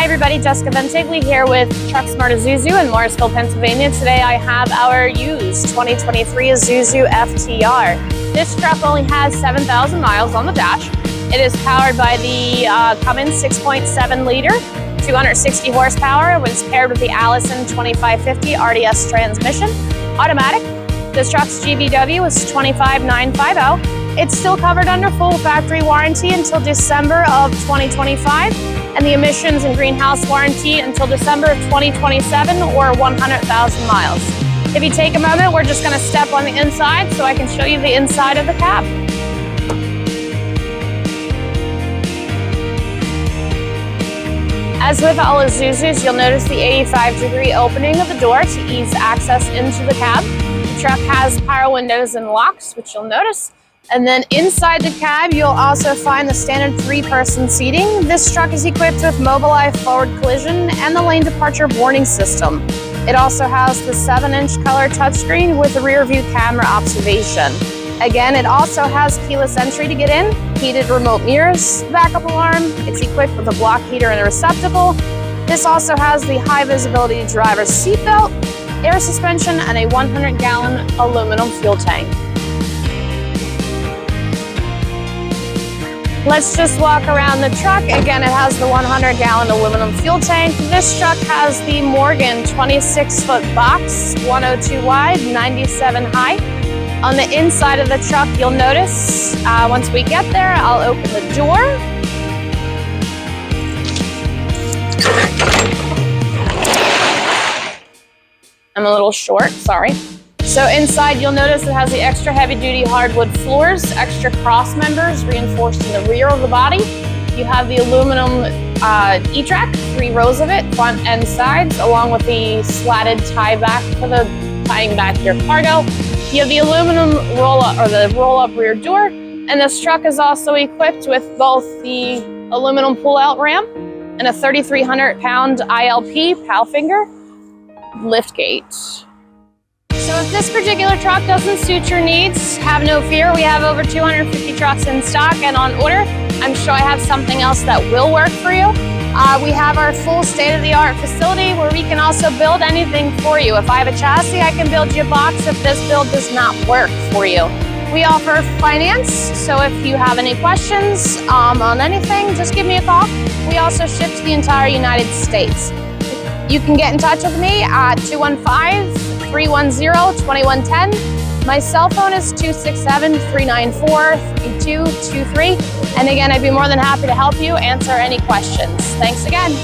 Hi everybody, Jessica Ventigli here with TruckSmart Isuzu in Morrisville, Pennsylvania. Today I have our used 2023 Isuzu FTR. This truck only has 7,000 miles on the dash. It is powered by the Cummins 6.7 liter, 260 horsepower. It was paired with the Allison 2550 RDS transmission, automatic. This truck's GVW is 25950. It's still covered under full factory warranty until December of 2025, and the emissions and greenhouse warranty until December of 2027 or 100,000 miles. If you take a moment, we're just going to step on the inside so I can show you the inside of the cab. As with all Isuzus, you'll notice the 85-degree opening of the door to ease access into the cab. The truck has power windows and locks, which you'll notice. And then inside the cab, you'll also find the standard 3-person seating. This truck is equipped with Mobileye forward collision and the lane departure warning system. It also has the 7-inch color touchscreen with a rear view camera observation. Again, it also has keyless entry to get in, heated remote mirrors, backup alarm. It's equipped with a block heater and a receptacle. This also has the high visibility driver's seat belt, air suspension, and a 100-gallon aluminum fuel tank. Let's just walk around the truck. Again, it has the 100-gallon aluminum fuel tank. This truck has the Morgan 26-foot box, 102 wide, 97 high. On the inside of the truck, you'll notice, once we get there, I'll open the door. I'm a little short, sorry. So inside, you'll notice it has the extra heavy-duty hardwood floors, extra cross members reinforced in the rear of the body. You have the aluminum E-track, 3 rows of it, front and sides, along with the slatted tie back for the tying back your cargo. You have the aluminum roll-up rear door, and this truck is also equipped with both the aluminum pull-out ramp and a 3,300-pound ILP Palfinger Liftgate. So if this particular truck doesn't suit your needs, have no fear. We have over 250 trucks in stock and on order. I'm sure I have something else that will work for you. We have our full state-of-the-art facility where we can also build anything for you. If I have a chassis, I can build you a box if this build does not work for you. We offer finance, so if you have any questions on anything, just give me a call. We also ship to the entire United States. You can get in touch with me at 215-310-2110. My cell phone is 267-394-3223. And again, I'd be more than happy to help you answer any questions. Thanks again.